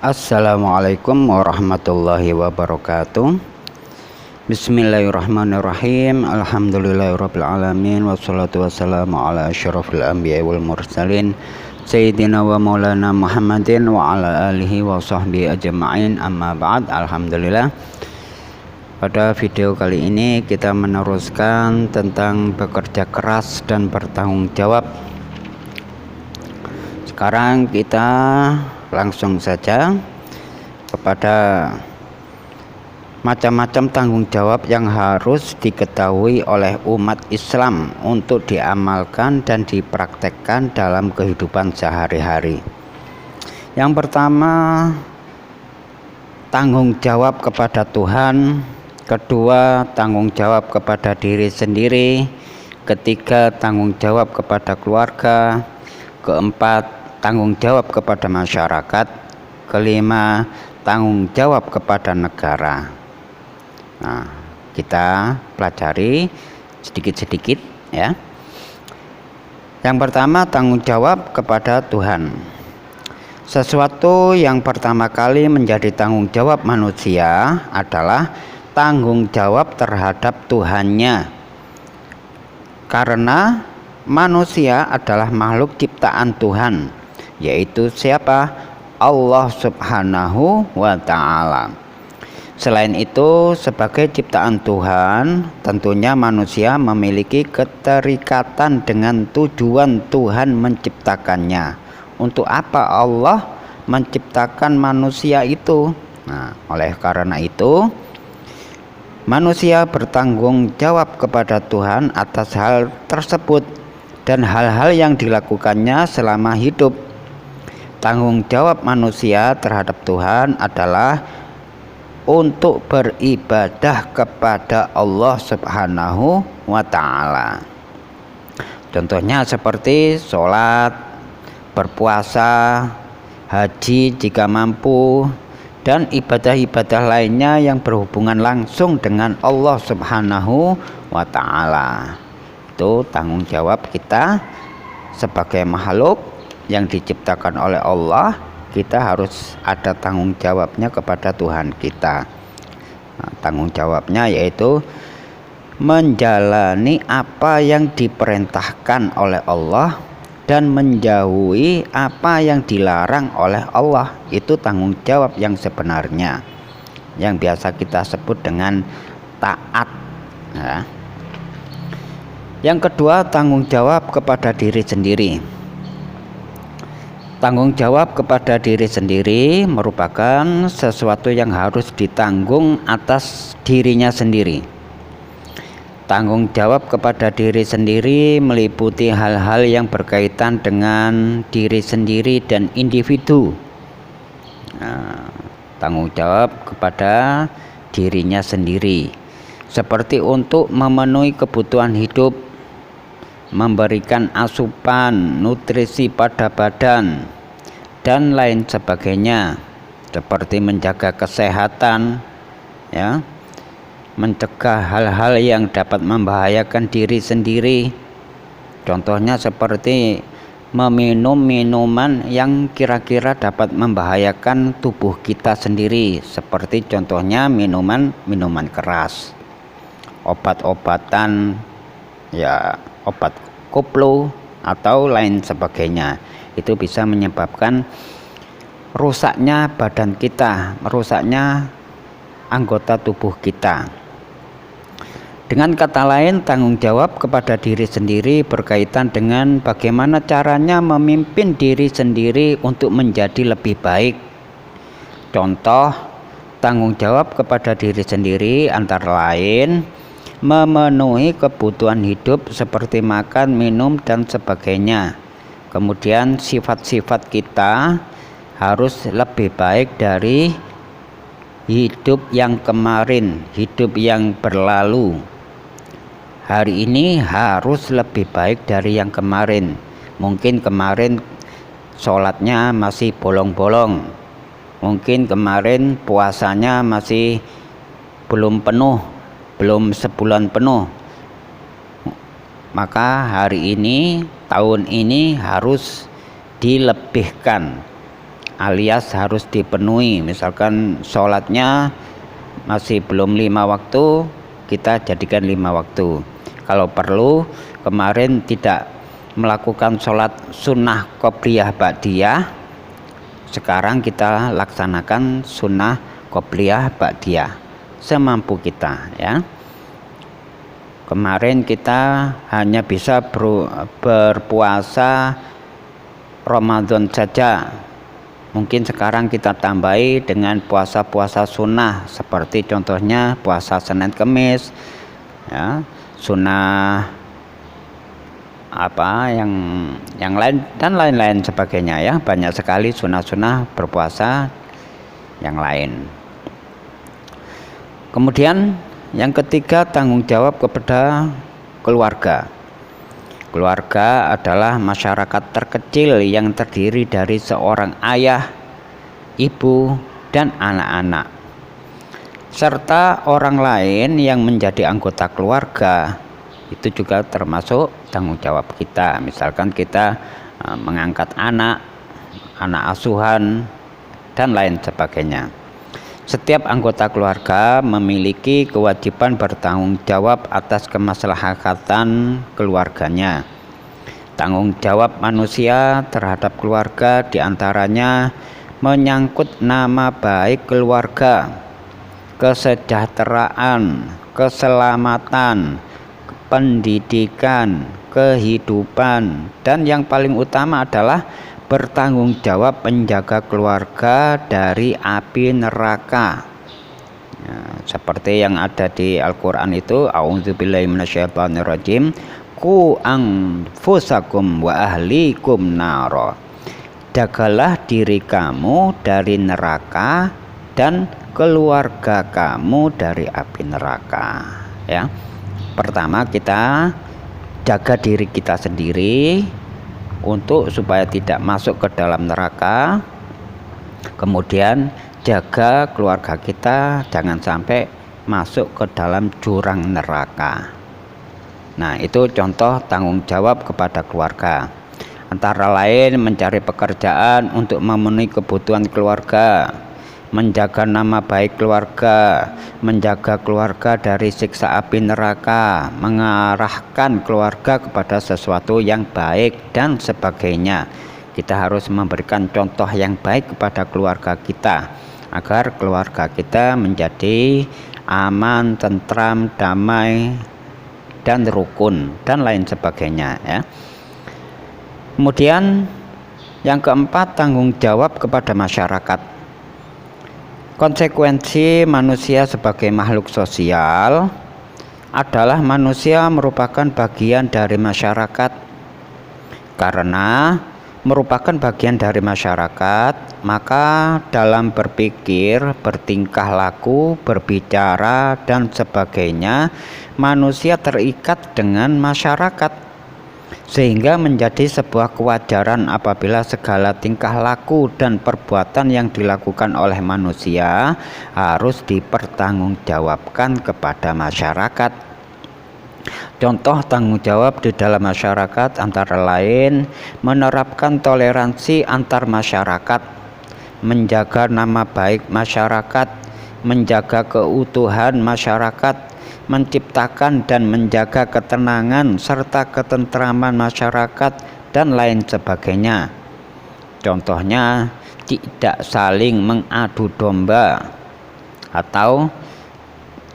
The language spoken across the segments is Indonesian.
Assalamualaikum warahmatullahi wabarakatuh. Bismillahirrahmanirrahim. Alhamdulillahirabbil alamin wassalatu wassalamu ala asyrafil anbiya'i wal mursalin sayyidina wa maulana Muhammadin wa ala alihi wa sahbihi ajma'in. Amma ba'd. Alhamdulillah. Pada video kali ini kita meneruskan tentang bekerja keras dan bertanggung jawab. Sekarang kita langsung saja kepada macam-macam tanggung jawab yang harus diketahui oleh umat Islam untuk diamalkan dan dipraktekkan dalam kehidupan sehari-hari. Yang pertama, tanggung jawab kepada Tuhan. Kedua, tanggung jawab kepada diri sendiri. Ketiga, tanggung jawab kepada keluarga. Keempat, tanggung jawab kepada masyarakat. Kelima, tanggung jawab kepada negara. Nah, kita pelajari sedikit-sedikit ya. Yang pertama, tanggung jawab kepada Tuhan. Sesuatu yang pertama kali menjadi tanggung jawab manusia adalah tanggung jawab terhadap Tuhannya. Karena manusia adalah makhluk ciptaan Tuhan, yaitu siapa? Allah Subhanahu wa ta'ala. Selain itu, sebagai ciptaan Tuhan, tentunya manusia memiliki keterikatan dengan tujuan Tuhan menciptakannya. Untuk apa Allah menciptakan manusia itu? Nah, oleh karena itu, manusia bertanggung jawab kepada Tuhan atas hal tersebut dan hal-hal yang dilakukannya selama hidup. Tanggung jawab manusia terhadap Tuhan adalah untuk beribadah kepada Allah Subhanahu wa ta'ala. Contohnya seperti sholat, berpuasa, haji jika mampu, dan ibadah-ibadah lainnya yang berhubungan langsung dengan Allah Subhanahu wa ta'ala. Itu tanggung jawab kita sebagai makhluk yang diciptakan oleh Allah. Kita harus ada tanggung jawabnya kepada Tuhan kita. Nah, tanggung jawabnya yaitu menjalani apa yang diperintahkan oleh Allah dan menjauhi apa yang dilarang oleh Allah. Itu tanggung jawab yang sebenarnya, yang biasa kita sebut dengan taat ya. Yang kedua, tanggung jawab kepada diri sendiri. Tanggung jawab kepada diri sendiri merupakan sesuatu yang harus ditanggung atas dirinya sendiri. Tanggung jawab kepada diri sendiri meliputi hal-hal yang berkaitan dengan diri sendiri dan individu. Nah, tanggung jawab kepada dirinya sendiri seperti untuk memenuhi kebutuhan hidup, memberikan asupan nutrisi pada badan, dan lain sebagainya, seperti menjaga kesehatan ya, mencegah hal-hal yang dapat membahayakan diri sendiri. Contohnya seperti meminum minuman yang kira-kira dapat membahayakan tubuh kita sendiri, seperti contohnya minuman keras, obat-obatan ya, obat koplo atau lain sebagainya. Itu bisa menyebabkan rusaknya badan kita, rusaknya anggota tubuh kita. Dengan kata lain, tanggung jawab kepada diri sendiri berkaitan dengan bagaimana caranya memimpin diri sendiri untuk menjadi lebih baik. Contoh tanggung jawab kepada diri sendiri antara lain memenuhi kebutuhan hidup seperti makan, minum, dan sebagainya. Kemudian sifat-sifat kita harus lebih baik dari hidup yang kemarin, hidup yang berlalu. Hari ini harus lebih baik dari yang kemarin. Mungkin kemarin sholatnya masih bolong-bolong, mungkin kemarin puasanya masih belum penuh, belum sebulan penuh. Maka hari ini, tahun ini harus dilebihkan alias harus dipenuhi. Misalkan sholatnya masih belum 5 waktu, kita jadikan 5 waktu. Kalau perlu, kemarin tidak melakukan sholat sunnah qobliyah ba'diyah, sekarang kita laksanakan sunnah qobliyah ba'diyah semampu kita, ya. Kemarin kita hanya bisa berpuasa Ramadan saja. Mungkin sekarang kita tambahi dengan puasa-puasa sunnah, seperti contohnya puasa Senin Kemis, ya, sunnah apa yang lain dan lain-lain sebagainya, ya. Banyak sekali sunnah-sunnah berpuasa yang lain. Kemudian yang ketiga, tanggung jawab kepada keluarga. Keluarga adalah masyarakat terkecil yang terdiri dari seorang ayah, ibu, dan anak-anak, serta orang lain yang menjadi anggota keluarga. Itu juga termasuk tanggung jawab kita. Misalkan kita mengangkat anak asuhan, dan lain sebagainya. Setiap anggota keluarga memiliki kewajiban bertanggung jawab atas kemaslahatan keluarganya. Tanggung jawab manusia terhadap keluarga diantaranya menyangkut nama baik keluarga, kesejahteraan, keselamatan, pendidikan, kehidupan, dan yang paling utama adalah bertanggung jawab menjaga keluarga dari api neraka. Ya, seperti yang ada di Al-Quran itu, a'udzubillahi minasyaitonirrajim, qu anfusakum wa ahlikum naro. Jagalah diri kamu dari neraka dan keluarga kamu dari api neraka. Ya, pertama kita jaga diri kita sendiri untuk supaya tidak masuk ke dalam neraka. Kemudian jaga keluarga kita jangan sampai masuk ke dalam jurang neraka. Nah, itu contoh tanggung jawab kepada keluarga. Antara lain mencari pekerjaan untuk memenuhi kebutuhan keluarga, menjaga nama baik keluarga, menjaga keluarga dari siksa api neraka, mengarahkan keluarga kepada sesuatu yang baik, dan sebagainya. Kita harus memberikan contoh yang baik kepada keluarga kita agar keluarga kita menjadi aman, tentram, damai, dan rukun, dan lain sebagainya, ya. Kemudian yang keempat, tanggung jawab kepada masyarakat. Konsekuensi manusia sebagai makhluk sosial adalah manusia merupakan bagian dari masyarakat. Karena merupakan bagian dari masyarakat, maka dalam berpikir, bertingkah laku, berbicara, dan sebagainya, manusia terikat dengan masyarakat. Sehingga menjadi sebuah kewajaran apabila segala tingkah laku dan perbuatan yang dilakukan oleh manusia harus dipertanggungjawabkan kepada masyarakat. Contoh tanggung jawab di dalam masyarakat antara lain menerapkan toleransi antar masyarakat, menjaga nama baik masyarakat, menjaga keutuhan masyarakat, menciptakan dan menjaga ketenangan serta ketentraman masyarakat, dan lain sebagainya. Contohnya tidak saling mengadu domba atau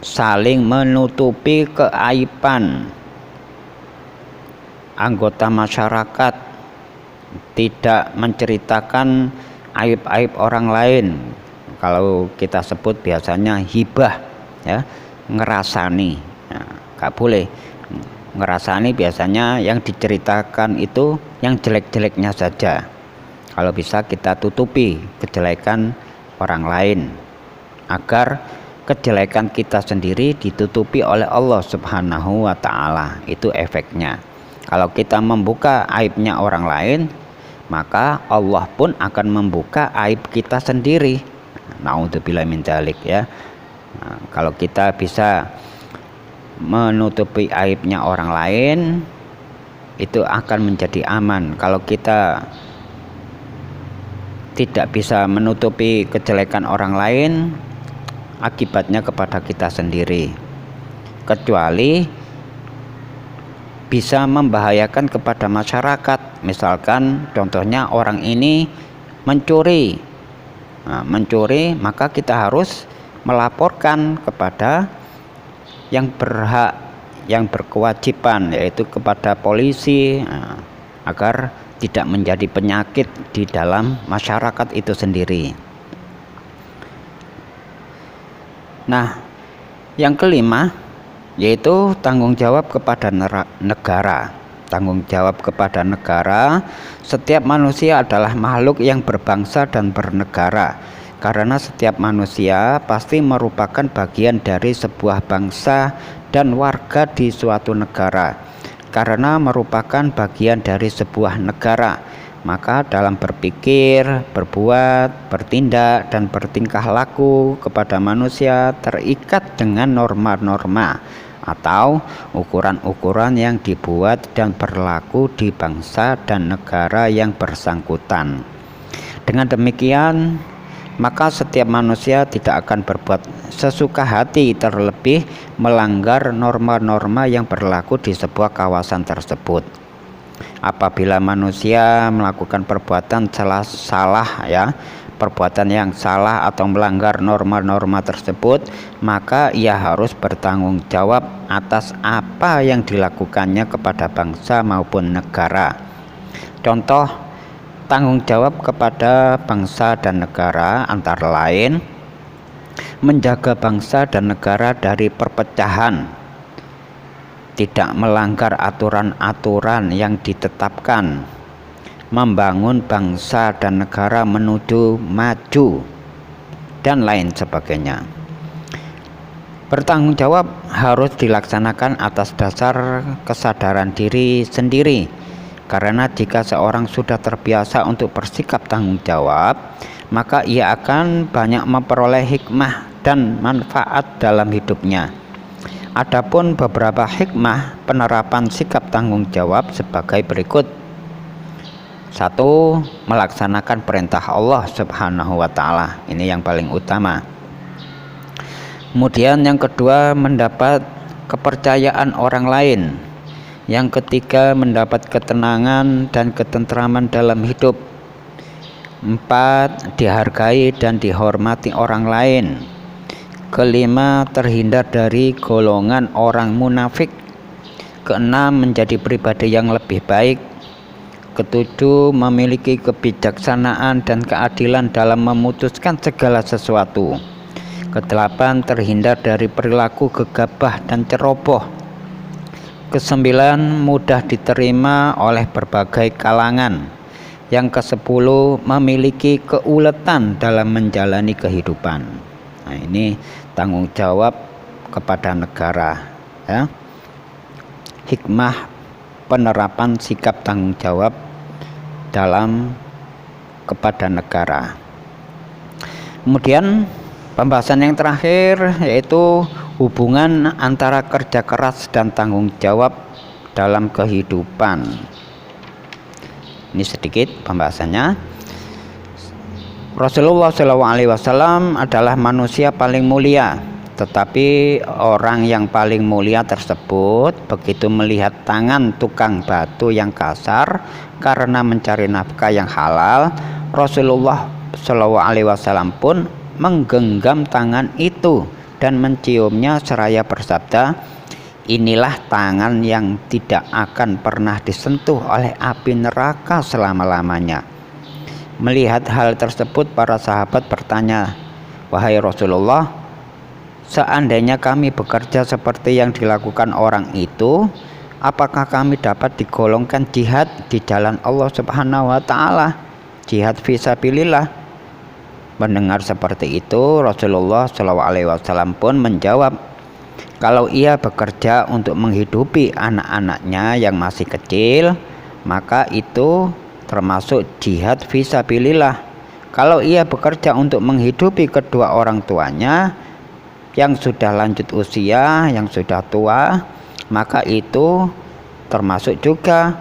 saling menutupi keaiban anggota masyarakat, tidak menceritakan aib-aib orang lain. Kalau kita sebut biasanya hibah, ya, ngerasani. Nah, gak boleh ngerasani. Biasanya yang diceritakan itu yang jelek-jeleknya saja. Kalau bisa kita tutupi kejelekan orang lain agar kejelekan kita sendiri ditutupi oleh Allah Subhanahu wa ta'ala. Itu efeknya. Kalau kita membuka aibnya orang lain, maka Allah pun akan membuka aib kita sendiri. Naudzubillah min dzalik, ya. Nah, kalau kita bisa menutupi aibnya orang lain, itu akan menjadi aman. Kalau kita tidak bisa menutupi kejelekan orang lain, akibatnya kepada kita sendiri, kecuali bisa membahayakan kepada masyarakat. Misalkan contohnya orang ini mencuri. Mencuri, maka kita harus melaporkan kepada yang berhak, yang berkewajiban, yaitu kepada polisi, agar tidak menjadi penyakit di dalam masyarakat itu sendiri. Nah, yang kelima yaitu tanggung jawab kepada negara. Tanggung jawab kepada negara. Setiap manusia adalah makhluk yang berbangsa dan bernegara, karena setiap manusia pasti merupakan bagian dari sebuah bangsa dan warga di suatu negara. Karena merupakan bagian dari sebuah negara, maka dalam berpikir, berbuat, bertindak, dan bertingkah laku kepada manusia terikat dengan norma-norma atau ukuran-ukuran yang dibuat dan berlaku di bangsa dan negara yang bersangkutan. Dengan demikian, maka setiap manusia tidak akan berbuat sesuka hati, terlebih melanggar norma-norma yang berlaku di sebuah kawasan tersebut. Apabila manusia melakukan perbuatan perbuatan yang salah atau melanggar norma-norma tersebut, maka ia harus bertanggung jawab atas apa yang dilakukannya kepada bangsa maupun negara. Contoh tanggung jawab kepada bangsa dan negara antara lain menjaga bangsa dan negara dari perpecahan, tidak melanggar aturan-aturan yang ditetapkan, membangun bangsa dan negara menuju maju, dan lain sebagainya. Bertanggung jawab harus dilaksanakan atas dasar kesadaran diri sendiri, karena jika seorang sudah terbiasa untuk bersikap tanggung jawab, maka ia akan banyak memperoleh hikmah dan manfaat dalam hidupnya. Adapun beberapa hikmah penerapan sikap tanggung jawab sebagai berikut. 1. Melaksanakan perintah Allah Subhanahu wa ta'ala. Ini yang paling utama. Kemudian yang kedua, mendapat kepercayaan orang lain. Yang ketiga, mendapat ketenangan dan ketentraman dalam hidup. 4. Dihargai dan dihormati orang lain. Kelima, terhindar dari golongan orang munafik. Keenam, menjadi pribadi yang lebih baik. Ketujuh, memiliki kebijaksanaan dan keadilan dalam memutuskan segala sesuatu. Kedelapan, terhindar dari perilaku gegabah dan ceroboh. Kesembilan, mudah diterima oleh berbagai kalangan. Yang kesepuluh, memiliki keuletan dalam menjalani kehidupan. Nah, ini tanggung jawab kepada negara, ya. Hikmah penerapan sikap tanggung jawab dalam kepada negara. Kemudian pembahasan yang terakhir yaitu hubungan antara kerja keras dan tanggung jawab dalam kehidupan. Ini sedikit pembahasannya. Rasulullah SAW adalah manusia paling mulia, tetapi orang yang paling mulia tersebut begitu melihat tangan tukang batu yang kasar karena mencari nafkah yang halal, Rasulullah SAW pun menggenggam tangan itu dan menciumnya seraya bersabda, "Inilah tangan yang tidak akan pernah disentuh oleh api neraka selama-lamanya." Melihat hal tersebut, para sahabat bertanya, "Wahai Rasulullah, seandainya kami bekerja seperti yang dilakukan orang itu, apakah kami dapat digolongkan jihad di jalan Allah Subhanahu wa ta'ala, jihad fisabilillah?" Mendengar seperti itu, Rasulullah SAW pun menjawab, "Kalau ia bekerja untuk menghidupi anak-anaknya yang masih kecil, maka itu termasuk jihad fisabilillah. Kalau ia bekerja untuk menghidupi kedua orang tuanya yang sudah lanjut usia, yang sudah tua, maka itu termasuk juga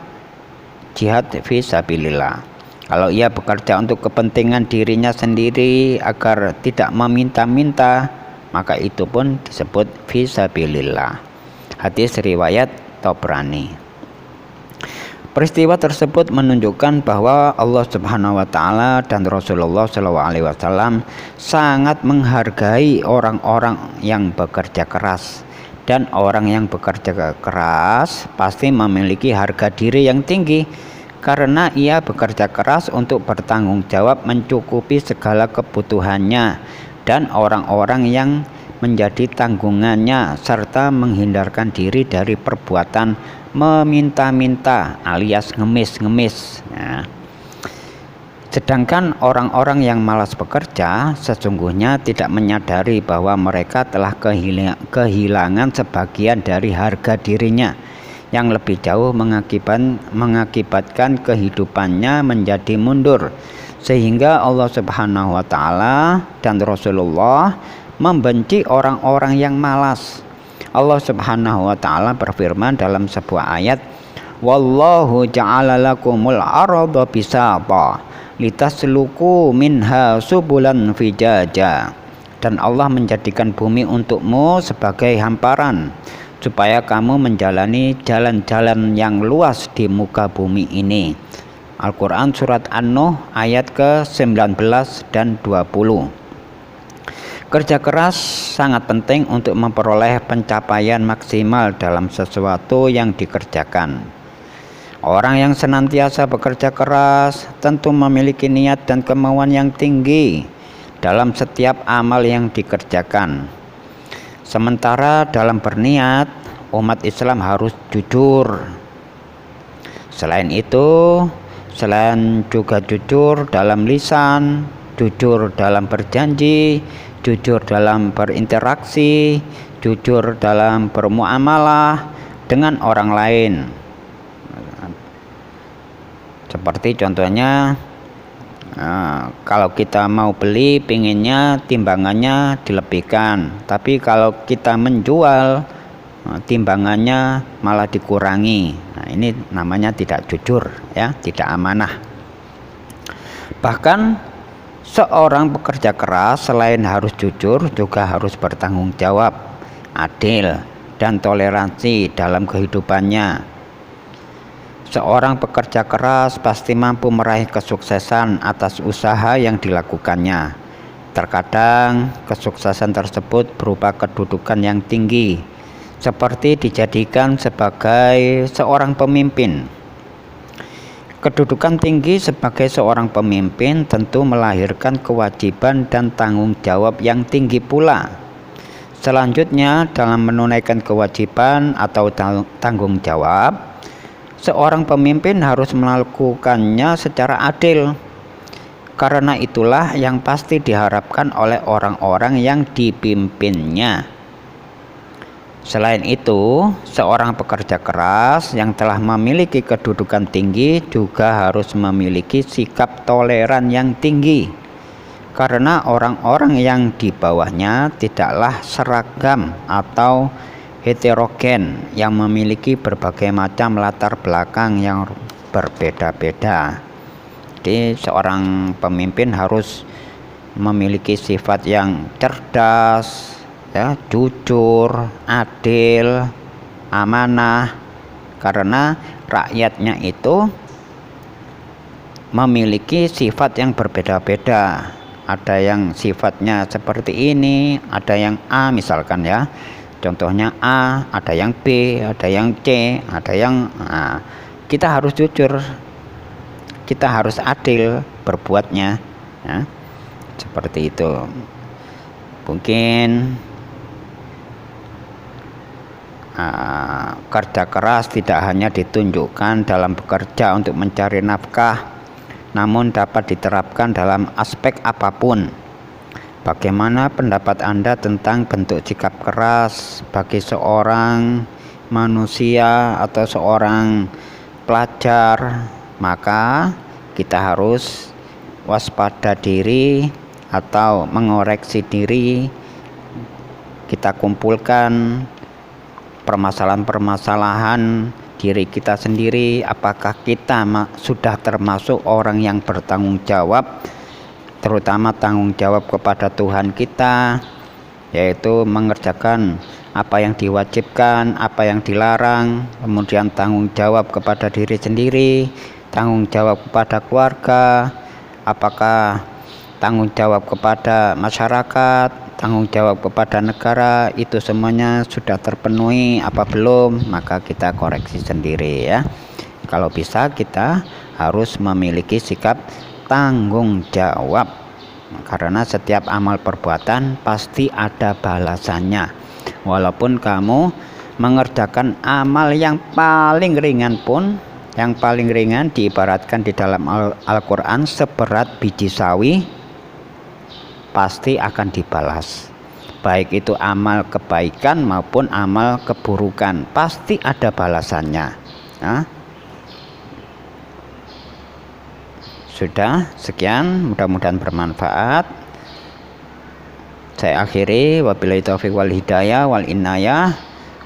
jihad fisabilillah." Kalau ia bekerja untuk kepentingan dirinya sendiri agar tidak meminta-minta, maka itu pun disebut fisabilillah. Hadis riwayat Tabrani. Peristiwa tersebut menunjukkan bahwa Allah Subhanahu wa taala dan Rasulullah SAW sangat menghargai orang-orang yang bekerja keras, dan orang yang bekerja keras pasti memiliki harga diri yang tinggi karena ia bekerja keras untuk bertanggung jawab mencukupi segala kebutuhannya dan orang-orang yang menjadi tanggungannya, serta menghindarkan diri dari perbuatan meminta-minta alias ngemis-ngemis. Sedangkan orang-orang yang malas bekerja sesungguhnya tidak menyadari bahwa mereka telah kehilangan sebagian dari harga dirinya, yang lebih jauh mengakibatkan kehidupannya menjadi mundur, sehingga Allah Subhanahu wa taala dan Rasulullah membenci orang-orang yang malas. Allah Subhanahu wa taala berfirman dalam sebuah ayat, "Wallahu ja'ala lakumul arda bisata litasluku minha subulan fijaja." Dan Allah menjadikan bumi untukmu sebagai hamparan supaya kamu menjalani jalan-jalan yang luas di muka bumi ini. Al-Quran Surat An-Nuh ayat ke-19 dan 20. Kerja keras sangat penting untuk memperoleh pencapaian maksimal dalam sesuatu yang dikerjakan. Orang yang senantiasa bekerja keras tentu memiliki niat dan kemauan yang tinggi dalam setiap amal yang dikerjakan. Sementara dalam berniat, umat Islam harus jujur. Selain itu, selain juga jujur dalam lisan, jujur dalam berjanji, jujur dalam berinteraksi, jujur dalam bermuamalah dengan orang lain. Seperti contohnya, kalau kita mau beli, pinginnya timbangannya dilebihkan, tapi kalau kita menjual, timbangannya malah dikurangi. Nah, ini namanya tidak jujur, ya, tidak amanah. Bahkan seorang pekerja keras selain harus jujur juga harus bertanggung jawab, adil, dan toleransi dalam kehidupannya. Seorang pekerja keras pasti mampu meraih kesuksesan atas usaha yang dilakukannya. Terkadang kesuksesan tersebut berupa kedudukan yang tinggi, seperti dijadikan sebagai seorang pemimpin. Kedudukan tinggi sebagai seorang pemimpin tentu melahirkan kewajiban dan tanggung jawab yang tinggi pula. Selanjutnya, dalam menunaikan kewajiban atau tanggung jawab, seorang pemimpin harus melakukannya secara adil. Karena itulah yang pasti diharapkan oleh orang-orang yang dipimpinnya. Selain itu, seorang pekerja keras yang telah memiliki kedudukan tinggi juga harus memiliki sikap toleran yang tinggi. Karena orang-orang yang di bawahnya tidaklah seragam atau heterogen yang memiliki berbagai macam latar belakang yang berbeda-beda. Jadi seorang pemimpin harus memiliki sifat yang cerdas, ya, jujur, adil, amanah, karena rakyatnya itu memiliki sifat yang berbeda-beda. Ada yang sifatnya seperti ini, ada yang A misalkan, ya. Contohnya A, ada yang B, ada yang C, ada yang A. Kita harus jujur, kita harus adil berbuatnya, ya. Seperti itu. Mungkin kerja keras tidak hanya ditunjukkan dalam bekerja untuk mencari nafkah, namun dapat diterapkan dalam aspek apapun. Bagaimana pendapat Anda tentang bentuk sikap keras bagi seorang manusia atau seorang pelajar? Maka kita harus waspada diri atau mengoreksi diri. Kita kumpulkan permasalahan-permasalahan diri kita sendiri, apakah kita sudah termasuk orang yang bertanggung jawab, terutama tanggung jawab kepada Tuhan kita, yaitu mengerjakan apa yang diwajibkan, apa yang dilarang, kemudian tanggung jawab kepada diri sendiri, tanggung jawab kepada keluarga, apakah tanggung jawab kepada masyarakat, tanggung jawab kepada negara, itu semuanya sudah terpenuhi apa belum, maka kita koreksi sendiri ya. Kalau bisa kita harus memiliki sikap tanggung jawab, karena setiap amal perbuatan pasti ada balasannya. Walaupun kamu mengerjakan amal yang paling ringan pun, yang paling ringan diibaratkan di dalam Al-Quran seberat biji sawi, pasti akan dibalas. Baik itu amal kebaikan maupun amal keburukan, pasti ada balasannya. Nah, sudah sekian, mudah-mudahan bermanfaat. Saya akhiri, wabillahi taufiq wal hidayah wal inayah.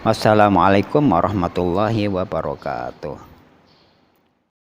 Wassalamualaikum warahmatullahi wabarakatuh.